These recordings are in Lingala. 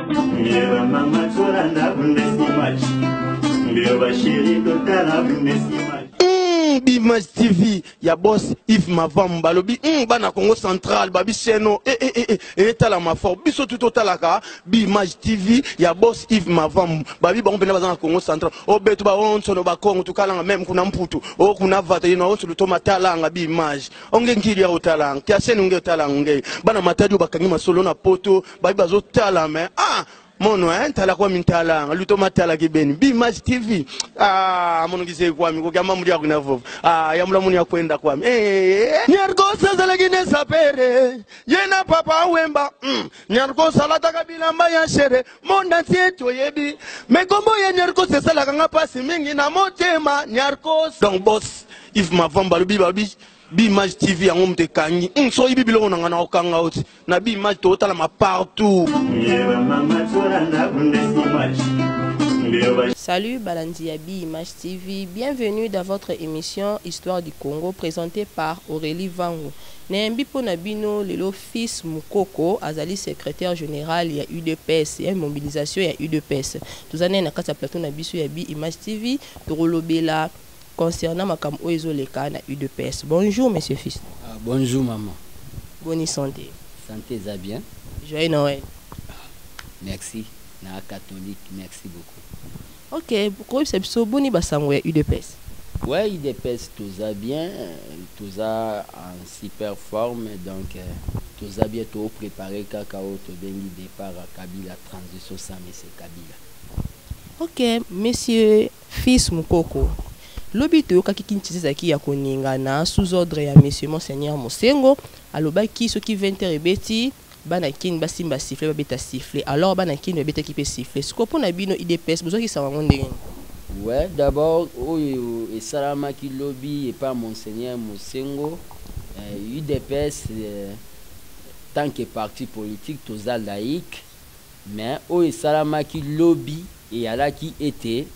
Mbeba mama tora na bundesimaji. Mbeba shiri kotala bundesimaji. Bimage TV, ya boss Yves Mavam balobi bana Congo Central babi seno tala ma fort biso tout talaka Bimage TV ya boss Yves Mavam babi ba mpena bazana Congo Central o betu ba onso no ba Congo tukala même kuna mputu o kuna vata ina onso lutoma talanga Bimage onge ngiri ya utalanga tia seno nge talanga bana mataju bakangi masolo na poto babi bazo tala mais mono tala kwa mintala luto matala kibeni Bimage TV mono kise kwa mi ko kama muri akuna vovo ya mula muni akwenda kwa mi nyarkosa zalagine sapere yena papa wemba nyarkosa lata kabila mbaya shere monda tieto yebi mekombo ye nyarkosa sala kanga pasi mingi na motema nyarkosa donc boss Yves Mavam balubi babi Bimage TV ya ngomte kangi so ibi bilongo nanga na okanga oti na Bimage to tala ma partout. Salut Balandi Bimage TV, bienvenue dans votre émission Histoire du Congo présentée par Aurélie Vango. Nembi Ponabino, le fils Mukoko, Azali secrétaire général, il y a UDPS, il y a une mobilisation, il y a UDPS. Tous années na kata plateau na biso ya Bimage TV, Torolobela concernant Makam Oezoleka na UDPS. Bonjour monsieur fils. Bonjour maman. Bonne santé. Santé ça bien. Joyeux Noël. Merci. Na catholique, merci beaucoup. Ok, pourquoi c'est so boni basango ya UDPS? Ouais, UDPS tout ça bien, tout ça en super forme, donc tout ça bien tout préparé cacao tout bengi départ à Kabila transition sans monsieur Kabila. Ok, monsieur fils Mukoko. Lobito kakikinti zaki ya koningana sous ordre ya monsieur Monseigneur Mosengo, alobaki ce qui 20 rebeti bana kin basimba siffler babeta siffler alors bana kin babeta ki pe siffler ce qu'on a bino IDPS besoin qui ça va ndenge. Ouais, d'abord et salama ki lobby et pas Monseigneur Mosengo, UDPS tant que parti politique tous laïque, mais et salama ki lobby et ala qui était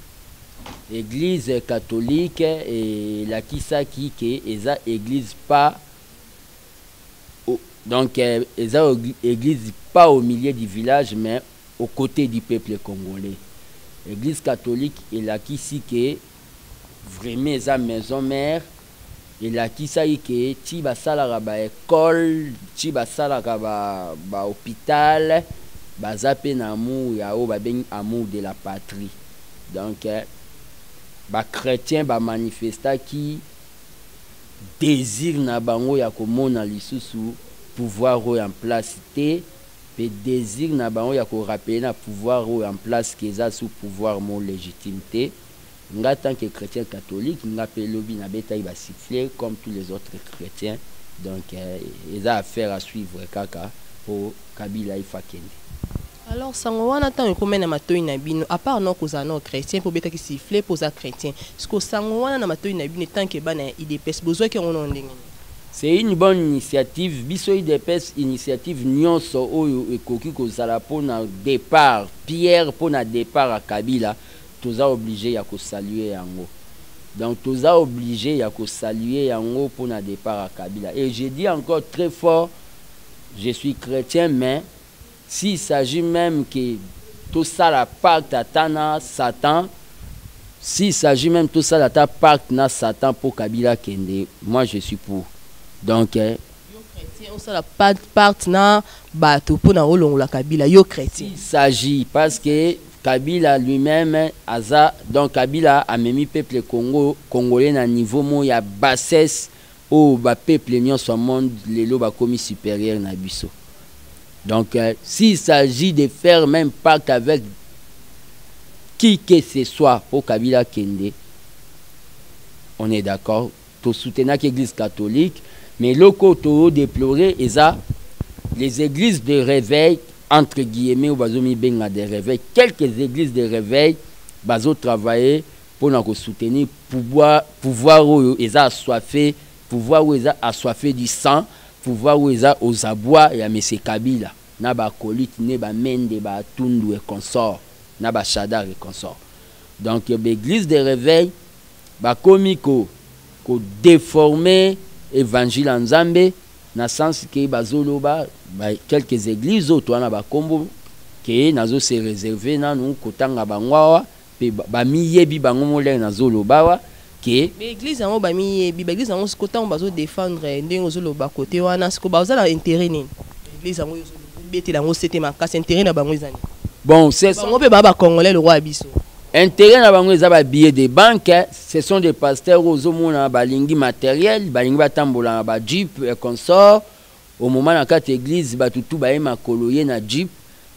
Église catholique et la Kisaki qui est église pas donc église pas au milieu du village mais aux côtés du peuple congolais. Église catholique et la Kisaki vraiment sa maison mère et la Kisaki qui tiba sala ba école tiba sala ba hôpital ba zape na amour ya o ba ben amour de la patrie. Donc ba chrétien ba manifesta qui désire na bango ya komona lisusu pouvoir en place te pe désir na bango ya ko rappeler na pouvoir en place que ça sous pouvoir mon légitimité nga tant que chrétien catholique nga pe lobi na beta ba siffler comme tous les autres chrétiens donc ils a affaire à suivre kaka pour Kabila ifakende. Alors, sango wana tan ko mena matoi na bino à part non koza no chrétien pour beta ki siffler pour za chrétien. Ce que sango wana na matoi na bino tant que bana IDPS besoin que on ndenge. C'est une bonne initiative biso IDPS initiative nyonso oyo ekoki kozala pona départ Pierre pona départ à Kabila toza obligé ya ko saluer yango. Donc toza obligé ya ko saluer yango pona départ à Kabila et je dis encore très fort je suis chrétien mais s'il s'agit même que tout ça la pacte à Satan, s'il s'agit même tout ça la pacte na Satan pour Kabila Kende, moi je suis pour. Donc yo chrétien, on ça la pacte na bato pour na olongo la Kabila yo chrétien. Il s'agit parce que Kabila lui-même aza donc Kabila a même peuple congolais na niveau mo ya bassesse au ba peuple nyon son monde lelo ba commis supérieur na biso. Donc, s'il s'agit de faire même pacte avec qui que ce soit pour Kabila Kende, on est d'accord. Tout soutenir l'église catholique, mais le côté déploré, les églises de réveil, entre guillemets, ou bazomi benga de réveil, quelques églises de réveil, bazo travailler pour nous soutenir, pouvoir où ils ont assoiffé, pouvoir où ils ont assoiffé du sang, pouvoir où ils ont aux abois et à M. Kabila. Na ba colite, ne ba mende, ba tundu et consort, na ba chadar et consort. Donc l'église de réveil, ba komiko, ko déformer évangile en Zambé, na sens que ba zoloba, ba quelques églises autres, na ba kombo, que nazo se réserver na nous kotanga bangwa pe ba miyebi bango molé nazo lobawa que l'église en ba miyebi l'église en ce côté on bazo défendre ndenge zo loba côté wana ce ko bazo na intérêt ni l'église en yo beti la ngo c'était ma casse intérêt na bango ezani bon c'est bango pe ba congolais le roi biso intérêt na bango eza ba billets de banque, ce sont des pasteurs ozomona balingi matériel, balingi batambola ba jeep et consort. Au moment na carte église batutu ba ema koloye na jeep,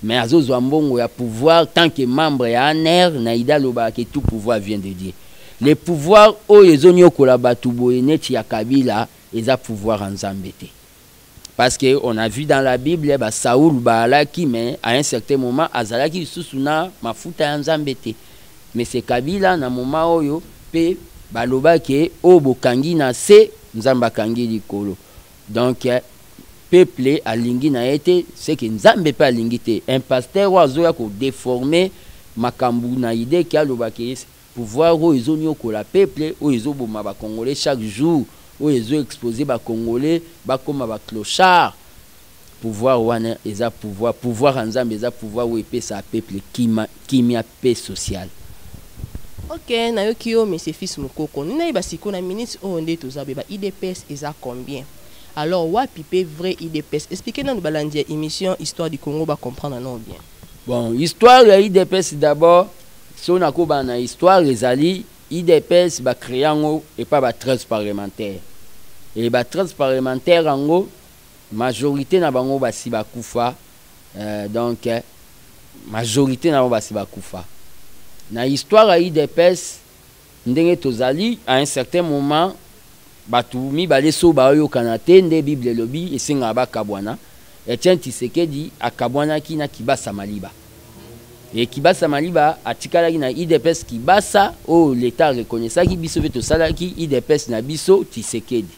mais azozwa mbongo ya pouvoir tant que membre ya ANR na idaloba que tout pouvoir vient de Dieu. Les pouvoirs oyo ezonyo kola batu boye neti ya Kabila eza pouvoir en Zambété. Parce que on a vu dans la Bible ba Saoul ba alaki mais à un certain moment azalaki susuna mafuta en Zambété. Mais c'est Kabila na moment oyo pe baloba ke o bokangi na se nzamba kangi likolo. Donc peuple alingi na été c'est que nzambe pa alingi te. Un pasteur oazoya ko déformer makambu na idée ki aloba ke pouvoir o ezonyo ko la peuple o ezoboma ba congolais chaque jour o ezo exposer ba congolais ba koma ba clochard. Pouvoir wana eza pouvoir en nzambe eza pouvoir o epesa peuple kimia paix sociale. Ok, na yo kiyo monsieur fils Mukoko. Nina iba siko na ministre o onde tozabe ba IDPS eza combien? Alors wapi pe vrai IDPS? Expliquez-nous nous balandia émission Histoire du Congo ba comprendre non bien. Bon, histoire ya IDPS d'abord, si on a koba na histoire ezali IDPS ba créango et pas ba 13 parlementaires. Et ba 13 parlementaires ango majorité na bango ba si ba kufa donc majorité na bango ba si ba kufa. Na histoire à IDPS ndenge tozali à un certain moment batu mibale so ba yo kanate nde Bible lobi esenga ba kabwana Etienne Tshisekedi akabwana ki na Kibasa Maliba et Kibasa Maliba atikala ki na IDPS Kibasa o l'état reconnaissaki biso veto salaki IDPS na biso Tshisekedi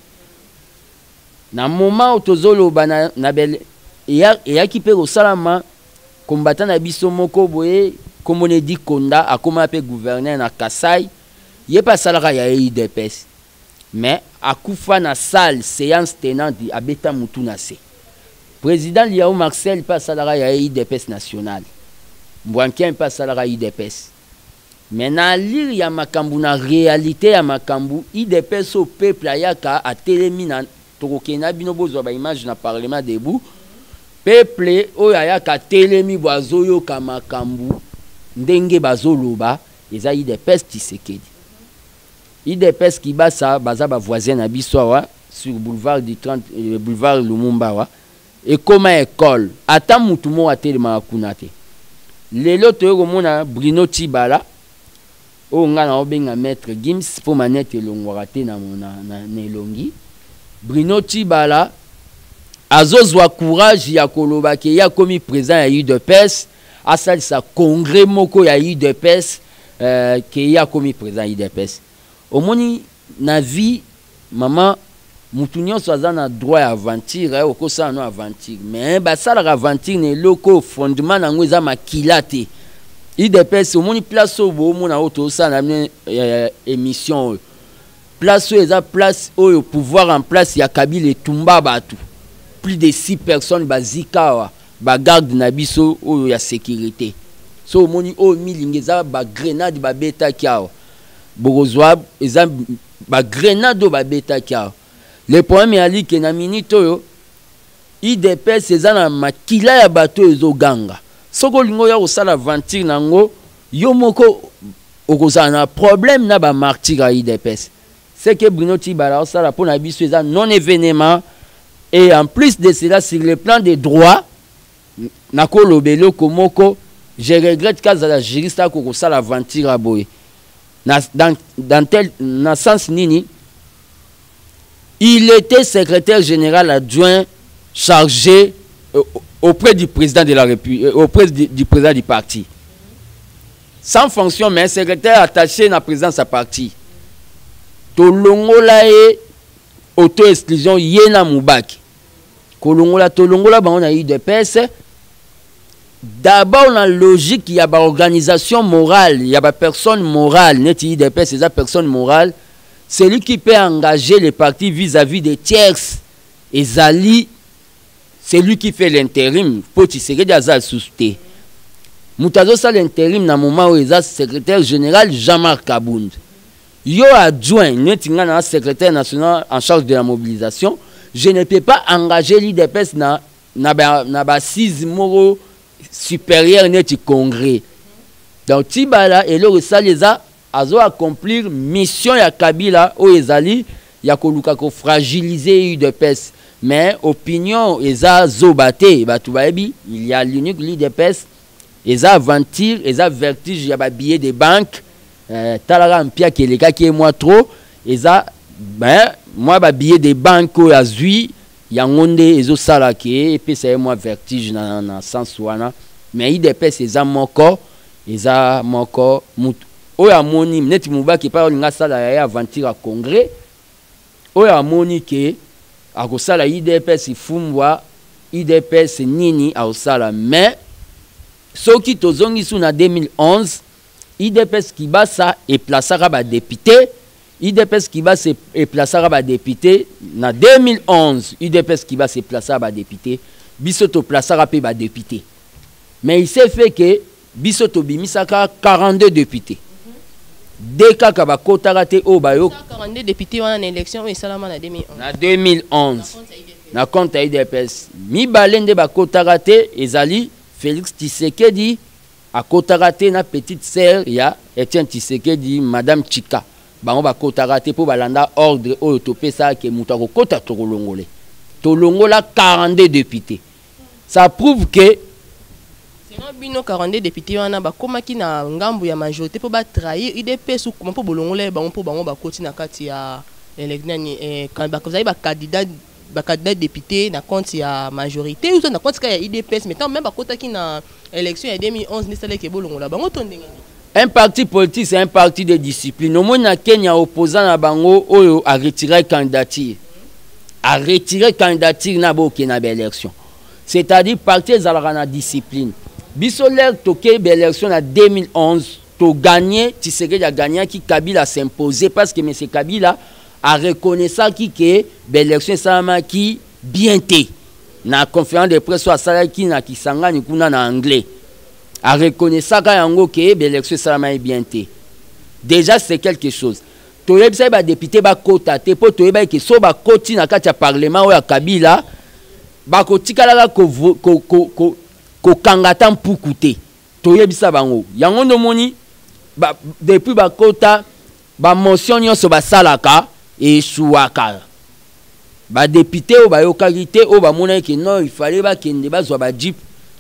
na moment otozolo bana na bel et ki pe salama combattant na biso moko boye comme on dit Konda a comme appelé gouverneur na Kasai yé pas salara ya IDPS mais a kufa na salle séance tenante a beta mutu na se président Liao Marcel pas salara ya IDPS national Mbwanken pas salara IDPS mais na lire ya makambu na réalité ya makambu IDPS au peuple ayaka a télémina tokokena bino bozwa ba image na parlement debout peuple oyayaka telemi boazoyo ka makambu ndenge bazoloba eza IDPS Tshisekedi IDPS Kibasa baza ba voisin na biso sur boulevard du 30 boulevard Lumumba wa et comme école ata mutu mo atelema kuna te lelo toyo mona Bruno Tibala o nga na obenga maître Gims po manete longwara te na elongi Bruno Tibala azozwa courage ya koloba ke ya komi président ya UDPS asali sa congrès moko ya UDPS ke ya komi président UDPS omoni na vie maman mutu nyonso aza na droit ya aventure okosala no aventure mais basalaka aventure ne loko fondement nango eza makila te UDPS omoni place oyo boomona oyo tosala na émission oyo place oyo eza place oyo pouvoir en place ya Kabila etumba bato plus de 6 personnes bazikawa ba garde na biso oyo ya sécurité so omoni oyo milingi eza ba grenade ba beta kiawa bokozwa eza ba grenade ba beta kiawa le problème ali ke na minute oyo IDPS eza na makila ya bato ezoganga soko lingo ya kosala aventure nango yo moko okozala na problème na ba martyr ya IDPS c'est que Bruno Tibala osala po na biso eza non événement et en plus de cela sur le plan des droits nakolo belo komoko je regrette kazala juriste ko sala aventure aboye dans tel na sens nini il était secrétaire général adjoint chargé auprès du président de la République auprès du président du parti sans fonction mais secrétaire attaché na président sa parti tolongola e auto-exclusion yena mubaki kolongola tolongola bango na UDPS d'abord la logique il y a ba organisation morale il y a ba personne morale neti UDPS c'est la personne morale celui qui peut engager les partis vis-à-vis des tierces ezali celui qui fait l'intérim pour Tshisekedi azal sousté Moutazo ça l'intérim na moment où il est secrétaire général Jean-Marc Kabound. Yo adjoint, nous secrétaire national en charge de la mobilisation. Je ne peux pas engager l'IDPS na 6 mots supérieurs net congrès. Donc Tibala et le ça les a accomplir mission ya Kabila au ezali ya koluka ko fragiliser l'IDPS. Mais opinion eza zobate batu baebi il y a l'unique l'IDPS eza aventure eza vertige ya ba billet de banque talaga mpia keleka qui est moi trop eza ben moi ba billet de banque o azui ya ngonde ezo sala ke et puis c'est moi vertige na sens wana mais IDPS eza moko mutu oya moni neti mubaki pa olinga sala ya aventure à congrès oya moni ke akosala IDPS ifumbwa IDPS nini aosala mais soki tozongi sou na 2011 IDPS Kibasa et plaçara ba député IDPS Kibasa et plaçara ba député na 2011 IDPS Kibasa et plaçara ba député biso to plaçara pe ba député mais il s'est fait que biso to bimisaka 42 députés deka ka ba kotarate o bayo 42 députés en élection et salama na 2011 na 2011 na compte IDPS mi balende ba kotarate ezali Félix Tshisekedi a kotarate na petite sœur ya Etienne Tshisekedi madame Chika bango ba kotarate pour balanda ordre o topesa ke mutako kota tolongole tolongola 42 députés ça prouve que sinon bino 42 députés wana ba komaki na ngambu ya majorité pour ba trahir IDPS ou comment pour bolongole bango ba koti na kati ya élection quand ba kozali ba candidat député na compte ya majorité ou na compte ya IDPS mais tant même ba kotaki na élection ya 2011 nesale ke bolongola bango tondengani. Un parti politique c'est un parti de discipline. Au moins na Kenya opposant na bango oyo a retiré candidature. A retiré candidature na bo ke na élection. C'est-à-dire parti ezalaka na discipline. Biso l'air toke élection na 2011 to gagner Tshisekedi a gagné qui Kabila s'imposer parce que monsieur Kabila a reconnu ça qui que l'élection sama qui bien té na conférence de presse à sala qui na kisangani kuna na anglais a reconnu ça ka yango que l'élection sama est bien té déjà c'est quelque chose to yebisa ba député ba kota te po to yeba ke so ba koti na kati ya parlement o ya Kabila ba kotikala ko kangata mpuku te to yebisa bango yango ndo moni ba depuis ba kota ba motion nyonso ba salaka et chouaka ba député ou ba yokagité ou ba mona ke non il fallait ba kende ba zwa ba jeep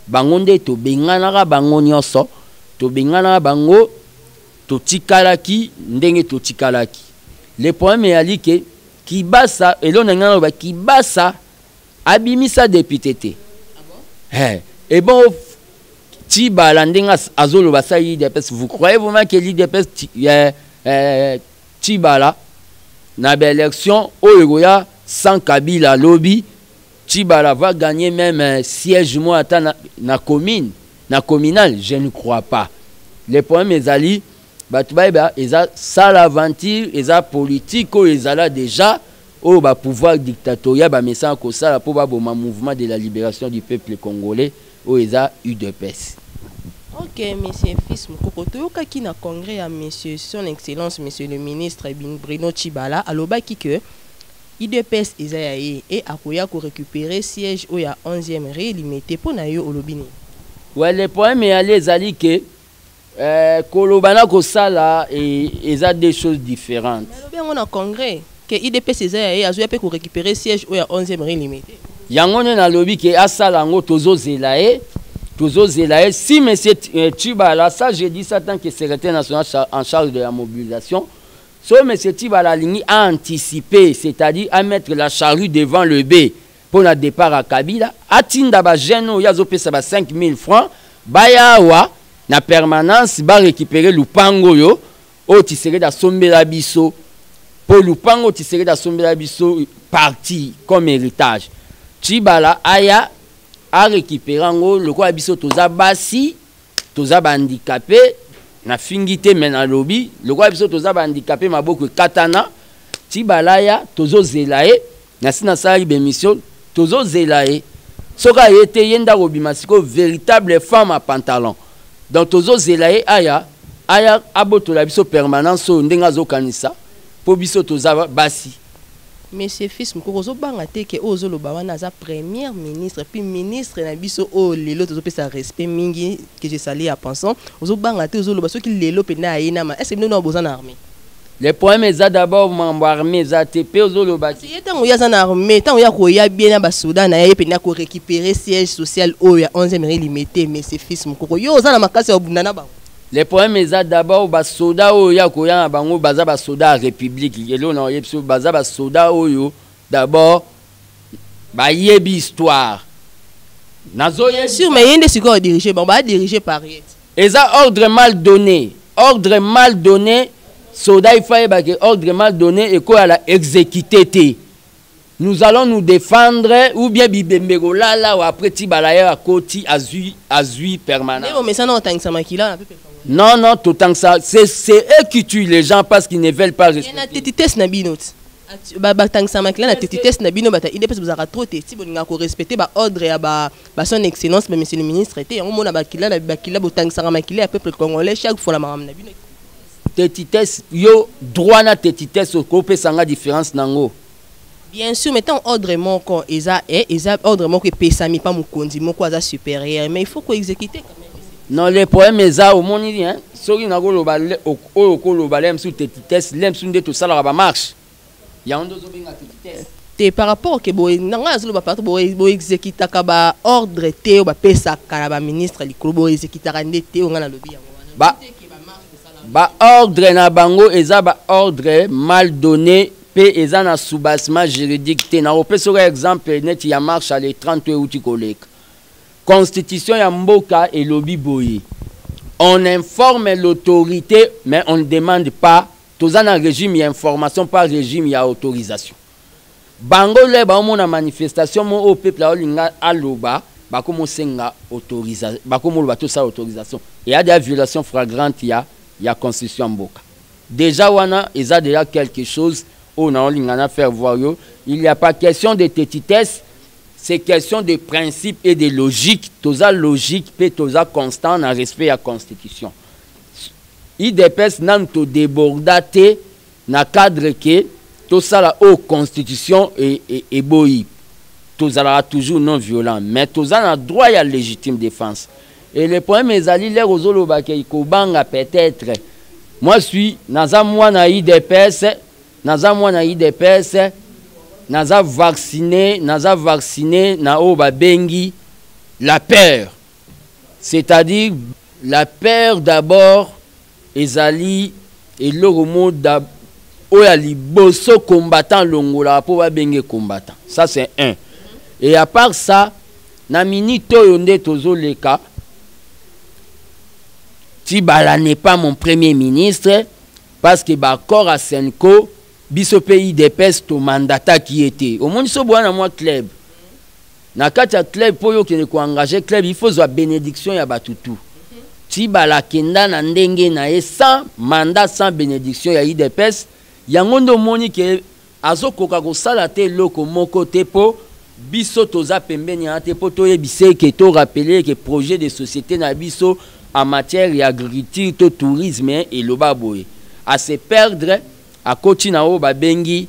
bangonde to bengana bango nyonso to bengana bango to tikalaki ndenge to tikalaki le problème est ali ke Kibasa elona ngana ba Kibasa abimisa député te et bon Tibala ndenga azolo ba sa IDPS vous croyez vraiment que l'IDPS Tibala na l'élection oyoya sans Kabila lobby Tibala va gagner même siège moi na commune na communal je ne crois pas les problèmes ezali batuba eza sala aventure eza politique o ezala déjà au ba pouvoir dictatorial ba message ko sala pour ba boma mouvement de la libération du peuple congolais o eza UDPS. Ok, monsieur Fils Mukoko, toyokaki na congrès ya monsieur son excellence monsieur le ministre Bruno Tshibala alobaki que IDPS ezayaye et akoya ko récupérer siège au ya 11e rélimité pour na yo olobini. Ouais, le problème est allé ezali que kolobana ko sala et eza des choses différentes. Mais on a congrès que IDPS ezayaye azoya pe ko récupérer siège au ya 11e rélimité. Yango na lobi que asala ngo tozo zelaye si monsieur Tshibala, ça j'ai dit ça tant que secrétaire national en charge de la mobilisation, so monsieur Tshibala a anticipé, c'est-à-dire à mettre la charrue devant le bœuf pour le départ à Kabila, atinda ba jeune yazo pesa ba 5 000 francs, bayawa na permanence ba récupérer lupango yo o Tshisekedi da sombela biso pour lupango Tshisekedi da sombela biso parti comme héritage. Tshibala aya a récupéré le quoi biso toza basi toza handicapé na fingité mais na lobby le quoi biso toza handicapé maboko katana Tshibala ya tozo zelaye na sina sali bémission tozo zelaye soka yete yenda robima siko véritable femme à pantalon donc tozo zelaye aya aboto la biso permanence o ndenga zo kanisa po biso toza basi. Monsieur Fils Mukoko zobanga te ke ozo loba wana za premier ministre puis ministre na biso o lelo tozo pesa respect mingi que je salue à pensant zobanga te ozo loba soki lelo pena ayina ma est-ce que nous avons na armée. Les poèmes eza d'abord membre armée za TP ozo loba ki yetango ya za na armée tango ya ko ya bien na ba soudan na ye pena ko récupérer siège social o ya 11e limité Monsieur Fils Mukoko yo za na makasi ya bundana ba. Les poèmes eza d'abord ba soda oyo koya na bango baza ba soda république yelo na yebso baza ba soda oyo d'abord ba yebi histoire nazo bien sûr mais yende siko diriger bon ba diriger par yet eza ordre mal donné soda il fallait ba que ordre mal donné et quoi la exécuter. Nous allons nous défendre ou bien bibembego là ou après ti balaya à côté azui permanent. Mais ça non tant ça makila non, tout tant que ça, c'est eux qui tuent les gens parce qu'ils ne veulent pas respecter. Il y a des tests na binot. Tant que ça makila na tests na binot bata il est parce que vous avez trop testé bon nga ko respecter ba ordre ya ba son excellence mais monsieur le ministre était on mona bakila na bakila bo tant ça makila à peuple congolais chaque fois la mam na binot. Tetites yo droit na tetites ko pesa nga différence nango. Bien sûr, mettons ordre moko eza ordre moko pesami pas mukonzi moko aza supérieur mais il faut qu'on exécute quand même. Non les poèmes eza au moni hein soki na ko loba o ko loba lem sous tetites lem sous nde to sala ba marche. Ya ondo zo benga tetites. Te par rapport que bo nanga zo ba partout bo exécuter ka ba ordre te ba pesa ka ba ministre likolo bo exécuter ka ndete o ngana lobi yango. Ba ordre na bango eza ba ordre mal donné. Eza na soubassement juridique te na opesa exemple net ya marche à les 30 outi koleka constitution ya mboka et lobby boye on informe l'autorité mais on ne demande pas toza na régime ya information par régime ya autorisation bango le ba mona manifestation mo au peuple a linga aloba ba komo senga autorisation ba komo ba to sa autorisation et a des violations flagrantes ya constitution mboka déjà wana eza déjà quelque chose. Oh non, il n'y a pas question de tétitesse, c'est question de principe et de logique. Toza logique, puis toza constant en respect à la Constitution. IDPS n'a pas débordé dans le cadre que tout ça la haute Constitution est boï. Toza toujours non violent, mais toza a droit à la légitime défense. Et le problème est que les Rosolo Bakayikobanga peut-être. Moi, je suis dans un IDPS. Naza mwana IDPS naza vacciné na o ba bengi la peur, c'est-à-dire la peur d'abord ezali et le mot o ya liboso combattant longola po ba bengi combattant, ça c'est un. Et à part ça na minito yonde tozo leka Tibala n'est pas mon premier ministre parce que ba corps à Senko biso pays des pestes au mandata qui était au monde so bwana moi club na kati ya club po yo kene ko engager club il faut zo bénédiction ya batutu Tibala kenda na ndenge na ye sans mandat sans bénédiction ya IDPS yango ndo moni ke azokoka ko sala te loko moko te po biso toza pembeni ya te po to yebise ke to rappeler que projet de société na biso en matière d'agriculture, de tourisme et le baboye à se perdre à côté na o babengi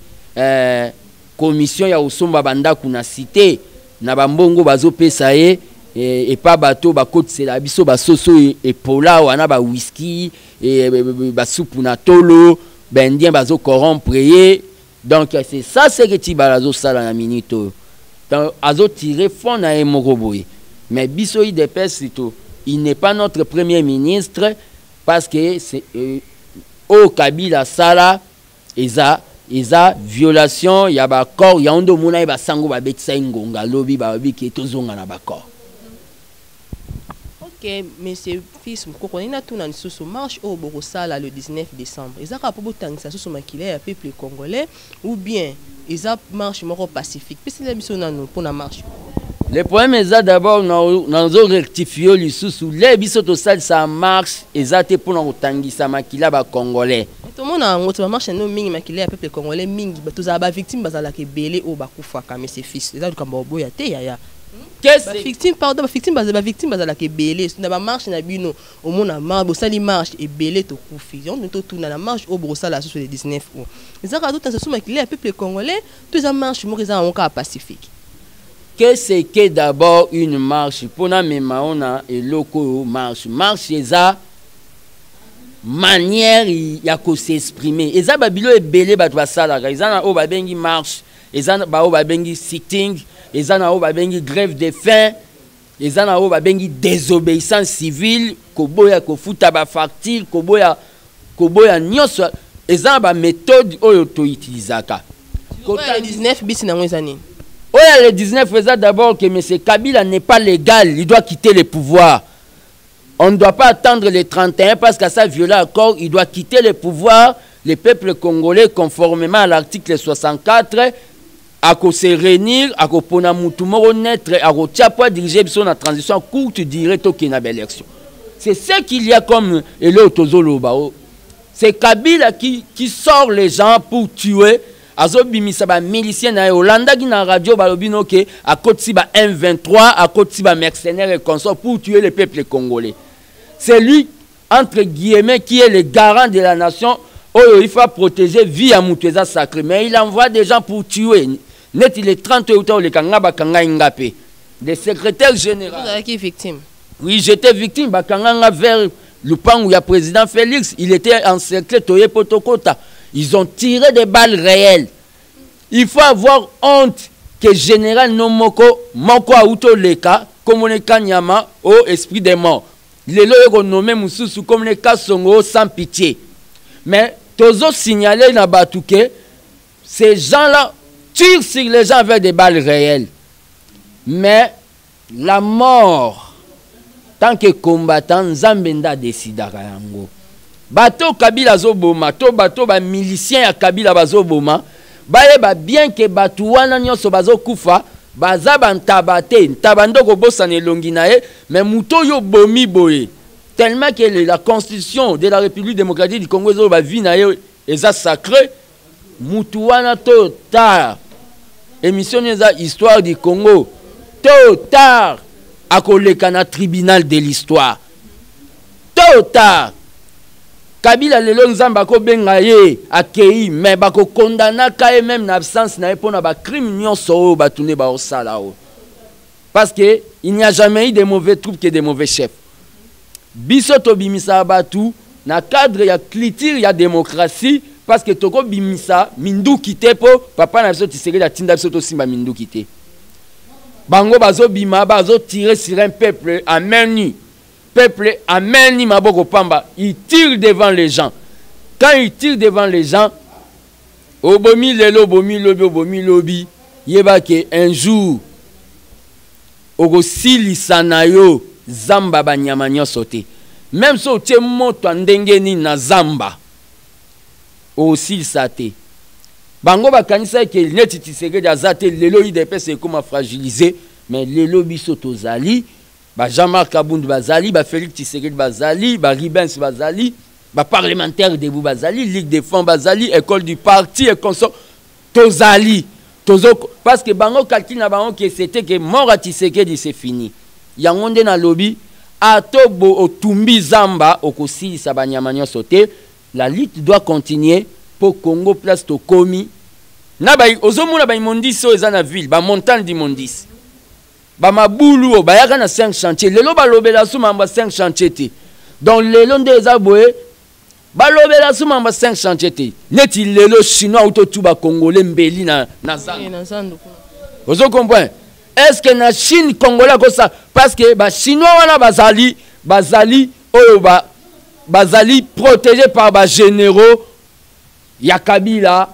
commission ya osomba banda kuna cité na bambongo bazo pesa ye et pas bateau ba côte c'est la biso ba soso et pola wana ba whisky et ba soupe na tolo bendien bazo corrompre donc c'est ça c'est que Tibala zo sala na minito donc azo tirer fond na emoroboye mais biso IDPS tout il n'est pas notre premier ministre parce que c'est au Kabila sala eza violation ya ba corps ya ondo mona ba sango ba betisa ngonga lobi ba biki tozonga na ba corps. OK, monsieur Fils Mukoko ina tuna nsusu marche au Borosala le 19 décembre. Ezaka po botangisa susu makile ya peuple congolais ou bien eza marche moko pacifique. Pesi la biso nanu pour na marche. Le problème est d'abord nous rectifier les sous les biso to sal ça marche ezate pour na kotangisa makila ba congolais. Tout le monde a un marche no mingi makila ya peuple congolais mingi ba to za ba victime bazala ke belé o ba kufa ka monsieur Fils. Eza du kamba boya te ya Qu'est-ce victime pardon victime bazala ke belé na ba marche na bino au monde na marche bosali marche et belé to confusion nous tout na marche au brosala sur le 19 août ça ka tout en sous le peuple congolais tous en marche mo reza en cas pacifique. Qu'est-ce que d'abord une marche pour na memaona et loko marche eza manière ya ko s'exprimer eza babilo ebele bato basala eza na o babengi marche eza ba o babengi sitting eza na o babengi grève de faim eza na o babengi désobéissance civile koboya kofuta ba facture koboya nyonso eza ba méthode oyo to utilisaka le 19 bis na ngwezani oya le 19 eza d'abord que M. Kabila n'est pas légal, il doit quitter le pouvoir. On ne doit pas attendre les 31 parce qu'à ça violé accord, il doit quitter le pouvoir. Le peuple congolais, conformément à l'article 64, à se réunir, à pona mutumoro naître, à tiapua diriger la transition courte durée toki na élection. C'est ce qu'il y a comme c'est Kabila qui sort les gens pour tuer. Azobimisa ba milicien na Yolanda qui na radio balobino ke à côté ba M23 à côté ba mercenaires et consorts pour tuer le peuple congolais. C'est lui entre guillemets qui est le garant de la nation. Oh, il faut protéger vie à Moutoueza sacré mais il envoie des gens pour tuer. Net il est 30 août le kanga ba kanga ngapé. Des secrétaires généraux. Vous avez qui victime? Oui, j'étais victime ba kanga vers Lupango où il y a président Félix, il était encerclé Toye Potokota. Ils ont tiré des balles réelles. Il faut avoir honte que général Nomoko, Moko Auto Leka, comme on est Kanyama, au esprit des morts. Les lois nommés Moussou comme les Kassongo sans pitié. Mais, tous signalé dans Batouké, ces gens-là tirent sur les gens avec des balles réelles. Mais, la mort, tant que combattant, Zambenda décide à Kayango. Bateau Kabila Zoboma, bateau milicien à Kabila Bazoboma, ba bien que Batouana nyonso bazo kufa, baza bantabate, tabando ko bosane longinae, mais muto yo bomi boye. Tellement que la constitution de la République démocratique du Congo zo ba vie na yo eza sacré, mutuana to tard. Émission eza histoire du Congo. Tôt tard akoleka na tribunal de l'histoire. Tôt tard Kabila lelo nzamba ko benga ye akei mais bako condamna ka même en absence na epona ba crime nyonso ba tourner ba osala o parce que il n'y a jamais eu de mauvais troupes que de mauvais chefs. Biso to bimisa batu na cadre ya culture ya démocratie parce que toko bimisa mindu kité po papa na biso tiseke la tinda biso to simba mindu kité. Bango bazo bima bazo tirer sur un peuple à main nue. Peuple amène Maboko Pamba, il tire devant les gens. Quand il tire devant les gens, Obomi Lelo, Bomi Lobi, Yebake, un jour, Ogosili Sanayo, Zamba Banyamanyo sauté. Même si tu es moto ndengeni na Zamba, aussi saté. Bango Bakanisa ke netiti sege d'azate, Lelo IDP c'est comme fragilisé, mais Lelo Bisoto Zali. Jean-Marc Kabound Bazali, Félix Tshisekedi Bazali, Ribens Bazali, parlementaire de Bazali, Ligue des Fonds Bazali, école du parti et consort Tozali. Parce que Bango Kalkina Bango que c'était que mort à Tshisekedi c'est fini. Yangonde na lobby, Atobo Otumbi Zamba, Okosi Sabanyamanyo sauté, la lutte doit continuer pour Congo place to komi. Nabai Ozomuna ba imondiso ezana ville, ba montagne d'immondice. Bamaboulou bayaka na 5 chantiers lelo balobela suma mba 5 chantiers te donc lelo ndeza boye balobela suma mba 5 chantiers te neti lelo chinois ou tout ba congolais mbeli na zando ozo comprendre est-ce que na Chine congolais ko ça parce que ba chinois wana bazali oyo bazali protégé par ba généraux ya Kabila.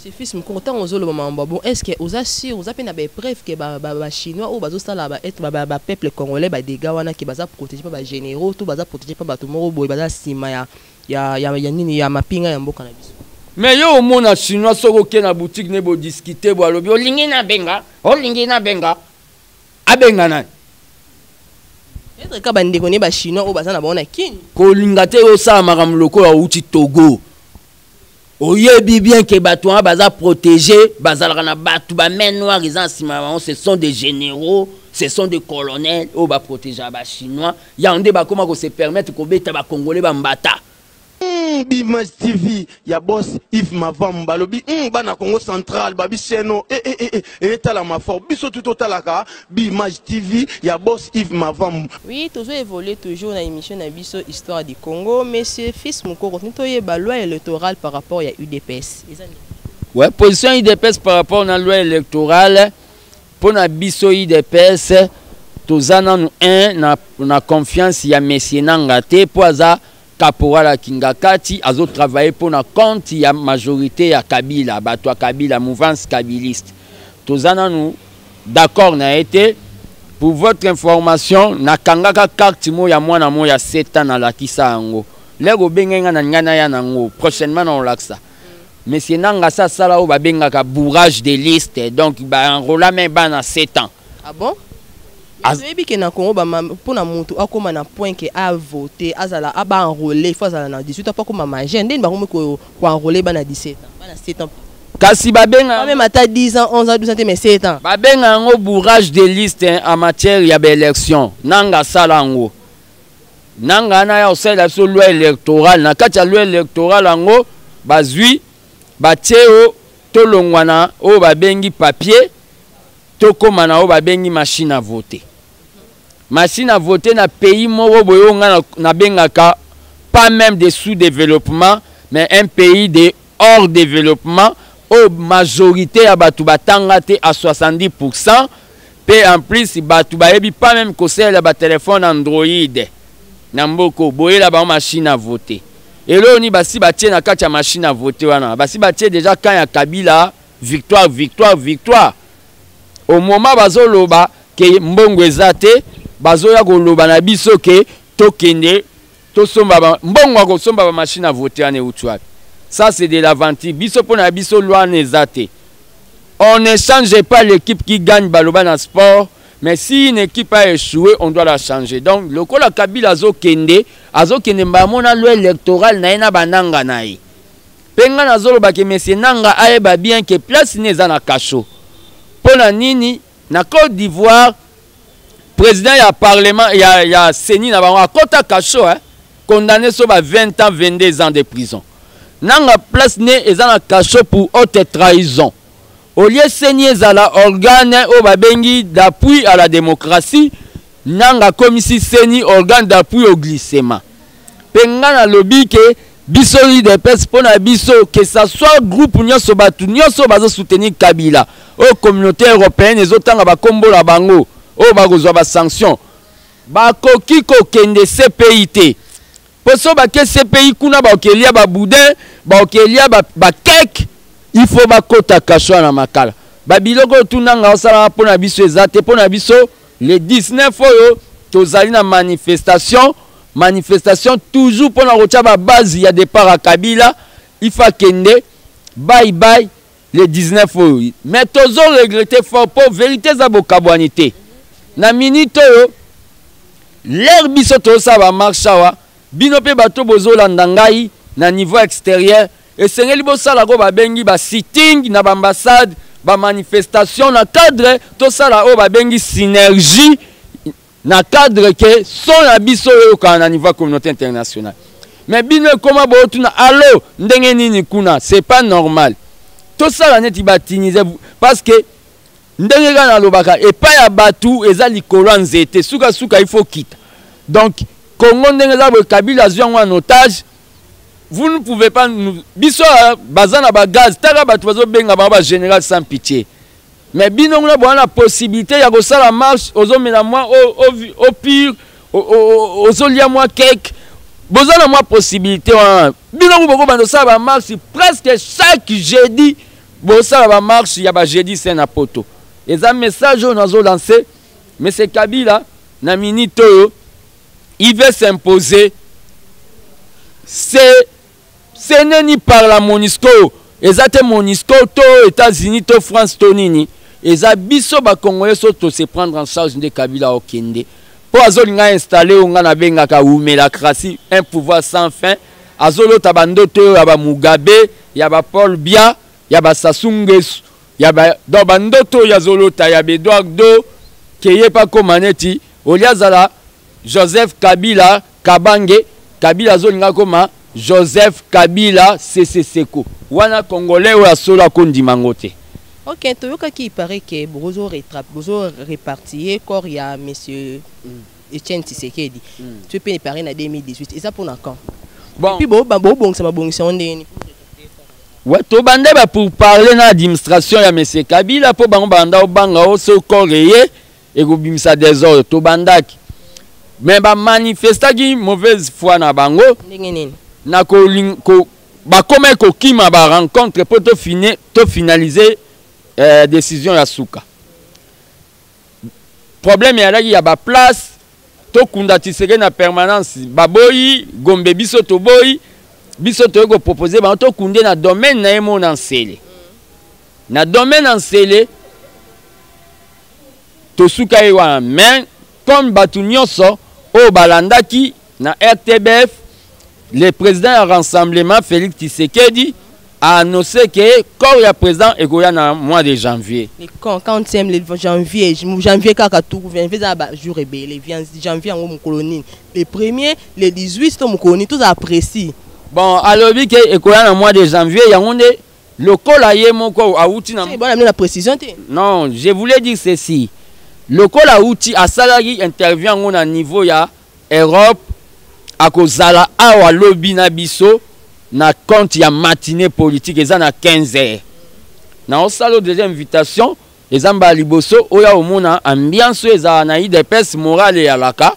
Monsieur fils me content aux autres moments bon est-ce que aux assure aux appels des preuves que ba chinois ou bazo sala ba être ba peuple congolais ba dégâts wana qui baza protégé par ba généraux tout baza protégé par ba tout moro boy baza sima ya nini ya mapinga ya mboka na biso mais yo au mona chinois soko ke na boutique ne bo discuter bo alobi olingi na benga abenga na être ka ba ndeko ne ba chinois ou baza na bona kini ko linga te o sa makamuloko ya uti Togo oyebi bien que bato baza protégé bazalaka na bato ba main noire ce sont des généraux, ce sont des colonels au ba protéger ba chinois ya onde ba comment ko se permettre ko beta ba congolais ba mbata. Image TV ya boss Yves Mavambu balobi bana Congo central babi seno tala mafor biso tout totalaka Image TV ya boss Yves Mavambu. Oui, toujours évoluer toujours na émission na biso histoire du Congo. Monsieur Fils Mukoko, la loi électorale par rapport à UDPS. Ouais, position UDPS par rapport à la loi électorale pour na biso UDPS tozana nous na confiance ya Messie Nangate pour aza Caporal Kingakati azo travailler pour na compte ya majorité ya Kabila, bato ya Kabila, mouvance kabiliste. Tozana nous d'accord na été pour votre information na kangaka carte mo ya mwana mo ya 7 ans na lakisa yango. Lego bengenga na ngana ya nango prochainement na laksa. Mais c'est nanga ça sala o ba bengaka bourrage de liste donc ba enrola même ba na 7 ans. Ah bon? Azebi ke na Congo ba pour na mutu akoma na point que a voter azala aba enrôler il faut azala na 18 ans pas comme majeur ndeni ba ko enrôler ba na 17 ans ba na 7 ans kasi ba benga même ata 10 ans 11 ans 12 ans mais 7 ans ba benga ngo bourrage de liste en matière ya élection nanga sala ngo nanga na ya osela so loi électorale na kati ya loi électorale ngo bazui bateo tolongwana o ba bengi papier tokoma na o ba bengi machine à voter. Machine à voter na pays moko boyo na bengaka pas même de sous-développement mais un pays de hors développement au majorité ya batu batanga te à 70% pe en plus batu bayebi pas même ko sela ba téléphone Android na mboko boye la ba machine à voter et là oni basi batie na kati ya machine à voter wana basi batie déjà quand ya Kabila victoire victoire victoire au moment bazoloba ke mbongo ezate bazoya koloba na biso ke tokende tosomba mbongo akosomba ba machine à voter ane utwa. Ça c'est de l'aventure biso pona biso loi nezate. On ne change pas l'équipe qui gagne baloba na sport, mais si une équipe a échoué on doit la changer. Donc le kola Kabila azokende mbamona loi électorale na ena bananga nae penga nazoloba ke monsieur nanga ayeba bien que place neza na kasho pona nini na Côte d'Ivoire président ya parlement ya Seni na bango akota kasho condamné sur 20 ans 22 ans de prison nanga place ne ezana kasho pour haute trahison au lieu Seni ezala organe o babengi d'appui à la démocratie nanga komisi Seni organe d'appui au glissement penga na lobby ke biso de pes pona biso que ça soit groupe nyonso batu nyonso bazo soutenir Kabila au communauté européenne ezotanga ba kombo la bango o bakozwa ba sanction bakoki kokende CPIT poso ba ke CPI kuna ba okelia ba boudin ba okelia ba cake il faut ba kota kasho na makala ba biloko tunanga osala pona biso ezate pona biso le 19 oyo tozali na manifestation toujours pour la route à base il y a départ à Kabila il faut kende bye bye le 19 oyo mais toujours regretter fort pour vérité za bokabwanité na minute l'air biso to sa ba marchawa bino pe bato bozolanda ngai na niveau extérieur et sengeli bosala ko ba bengi ba sitting na ba ambassade ba manifestation na cadre to sala o ba bengi synergie na cadre que son abiso au niveau communauté internationale mais bino comment botuna allo ndenge nini kuna c'est pas normal tout ça la net ibatinize parce que ndenge na lobaka et pas ya batu eza likolo nzete suka il faut quitter donc Congo ndenge za Kabila zwa en otage vous ne pouvez pas nous biso bazana ba gaz taka batu bazo benga ba général sans pitié. Mais bino on a la possibilité ya ko sala marche ozomela moi au pire ozolia moi cake bozana moi possibilité bino ko bando sala marche presque chaque jeudi bo sala marche ya ba jeudi c'est na poto et ça message on a lancé mais c'est Kabila na minute il veut s'imposer c'est neni par la MONUSCO ezate MONUSCO to États-Unis to France to nini eza biso ba Congolais soto se prendre en charge de Kabila okende po azolinga installer onga na benga ka umela krasi un pouvoir sans fin azolo tabando to ya ba Mugabe ya ba Paul Bia, ya ba Sassou Nguesso, ya ba dans bandoto ya Zolota, ya ba Eduardo Keye pa komaneti, oliazala Joseph Kabila Kabange, Kabila zolinga koma Joseph Kabila Seko. Wana Congolais ou asola kondimangote. Ok, toyoka qui paraît que bozo répartir corps il y a monsieur Etienne Tshisekedi. Tu peux parler en 2018 et ça pour quand? Bon. Puis bon ça m'a bon c'est on est. Ouais, to bande ba pour parler na administration ya monsieur Kabila po bango banda obanga o so corée et go bimisa désordre to bandaki. Mais ba manifestaki mauvaise foi na bango. Ndenge na ko ba comme ko kima ba rencontre pour to finaliser décision ya suka. Problème ya ba place to kunda Tshisekedi na permanence baboyi gombe biso to boyi biso to go proposer ba to kunde na domaine na emo na nsele. Na domaine en nsele to suka ewa mais comme batu nyonso o balandaki na RTBF, le président du rassemblement Félix Tshisekedi a annoncé que quand il y a président et qu'il y a mois de janvier. Quand c'est le janvier kaka tout janvier ça ba jour rebelle janvier en colonie. Le premier, le 18 to colonie tous apprécient. Bon, alors que et qu'il y a mois de janvier, il y a onde le col a yemoko a outil na. C'est bon amener la précision té. Non, je voulais dire ceci. Le col a outil a salari intervient au niveau ya Europe à kozala awa lobby na biso na compte ya matinée politique eza na 15h. Na osalo deuxième invitation ezamba liboso oya omona ambiance eza na IDPS morale ya laka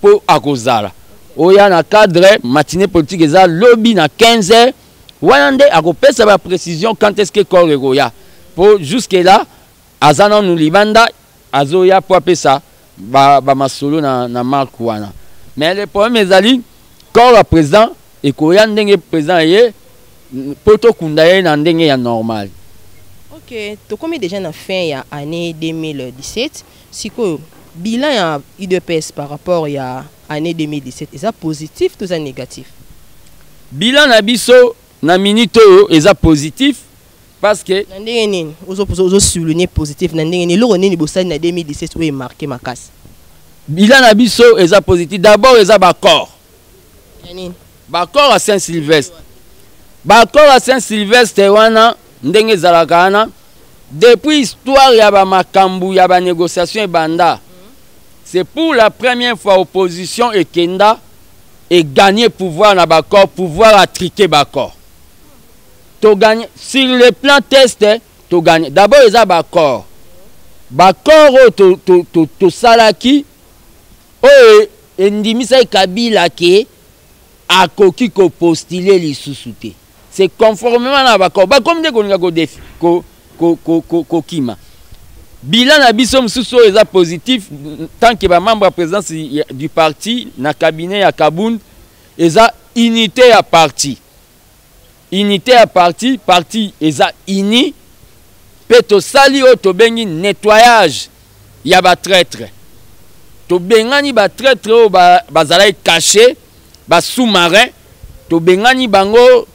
po akozala. Oya na cadre matinée politique eza lobby na 15h. Wande akopesa ba précision quand est-ce que corps ya. Pour jusque là azana nous libanda azoya po apesa ba masolo na marque wana. Mais le problème ezali quand le président et koya ndenge président ye poto kundaye na ndenge ya normal. OK, to combien déjà na fin ya année 2017 siko bilan ya IDPS par rapport ya année 2017 est ça positif ou ça négatif? Bilan na biso na minute est positif parce que na ndenge nini ozo souligner positif na ndenge nini lo nini bosali na 2017 où est marqué makasi. Bilan na biso est positif d'abord est baccord. Baccord à Saint-Sylvestre. Baccord à Saint-Sylvestre wana ndenge zalakana depuis histoire ya ba makambu ya ba négociation banda. C'est pour la première fois opposition et Kenda et gagner pouvoir na baccord, pouvoir attriquer baccord. To gagner sur le plan test, to gagner. D'abord ils a baccord. Baccord to salaki o ndimisa Kabila ke akoki ko postuler lisusu te. C'est conformément à baccord. Ba comme de kolinga ko défi ko kima. Bilan na biso msusu eza positif tant que ba membre présidence du parti na cabinet ya Kabund eza unité à parti. Unité à parti, parti eza ini peto sali o to bengi nettoyage ya ba traître. To bengani ba traître o bazalai caché ba sous-marin to bengani bango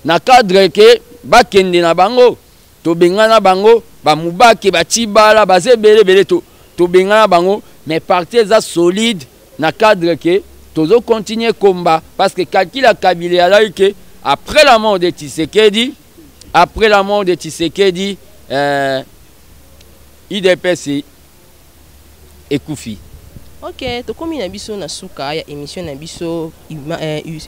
na cadre ke ba kende na bango to bengana bango ba mubake ba tibala ba zebele bele to bengana bango mais parti eza solide na cadre ke tozo continuer combat parce que Kakila Kabila là que après la mort de Tshisekedi IDPS ekufi. OK, to komi na biso na suka ya émission na biso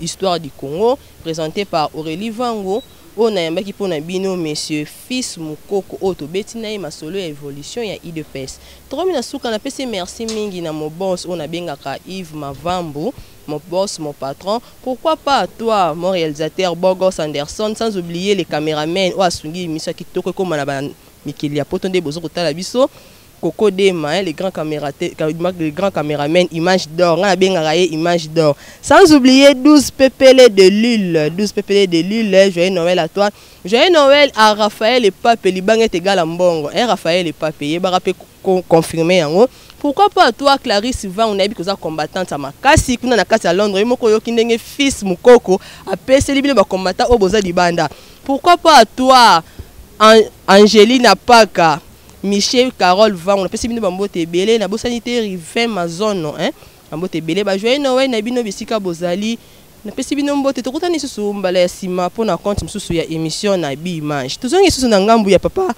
histoire du Congo présentée par Aurélie Vango. On a yambaki pona bino monsieur Fils Mukoko oto betina e masolo ya évolution ya IDPS. Tokomi na suka na pese merci mingi na mon boss on a bengaka Yves Mavambu, mon boss, mon patron. Pourquoi pas toi, mon réalisateur Bogos Anderson, sans oublier les caméramans ou asungi misa kitoko comme na ba Mikili ya potonde bozo kotala biso. Coco Dema, les grands caméramans, image d'or, on a bien raillé image d'or. Sans oublier 12 PPL de Lille, joyeux Noël à toi. Joyeux Noël à Raphaël et Pape, Liban est égal à Mbongo. Raphaël et Pape, il va confirmer en haut. Pourquoi pas toi, Clarisse Van, on a vu que ça combattante à Makasi, qu'on a na à Londres, et Moko Yokindenge Fils Mukoko, a PC Libile combattant au Boza di Banda. Pourquoi pas à toi, Angéline Apaka, Michel Carole Van, on a passé bino bambote belé, na bosanité rive ma zone, hein? Bambote belé, ba joyeux Noël, na bino bisika bozali, na passé bino mbote, to kutani susu mbala sima pour na compte susu ya émission na bi image. Tout ça susu na ngambu ya papa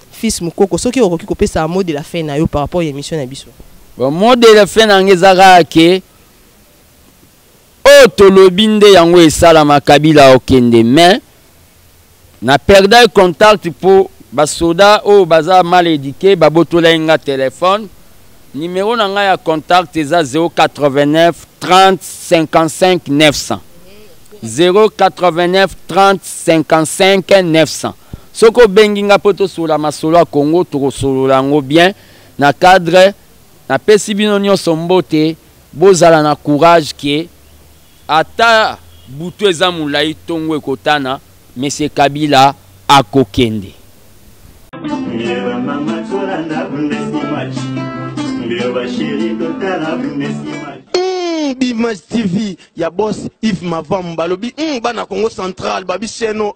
fils Mukoko, soki okoki kopesa un mot de la fin na yo par rapport à émission na biso. Bon, mot de la fin na ngezaka ke o tolobinde yango esalama Kabila okende mais na perda contact pour basoda o baza mal éduqué babotola nga téléphone numéro na nga ya contact eza 089 30 55 900 089 30 55 900 soko bengi nga poto sola masolo a Congo to solo lango bien na cadre na pesi bino nyonso mbote bozala na courage ki ata butu eza mulai tongo ekotana Monsieur Kabila akokende. Image TV ya boss Yves Mavamou balobi bana Congo Central babi seno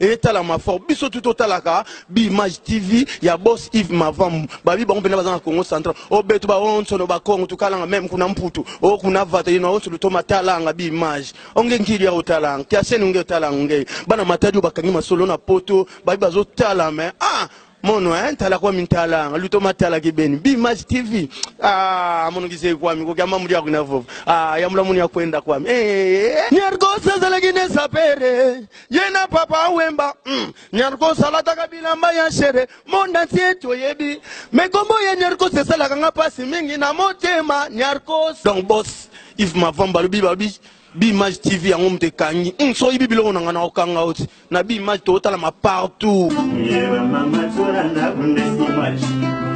etala mafor biso tout otalaka Image TV ya boss Yves Mavamou babi bango pena bazana Congo Central obeto ba onso no ba Congo tukalanga même kuna mputu o kuna vata ino onso lutoma talanga Image onge nkili ya otalanga kia seno nge otalanga nge bana matadi bakangi masolo na poto babi bazo tala mais mono tala kwa mintala luto matala kibeni Image TV mono kise kwa mi ko kama muri akuna vovo ya mula muni akwenda kwa mi nyargo sala gine sapere yena papa wemba nyargo sala takabila mbaya shere monda sieto yebi mekombo ye nyargo sala kanga pasi mingi na motema nyargo donc boss Yves Mavamou balobi babi Image TV yango mtekangi so ibi biloko na ngana okanga oti na Image to tala ma partout.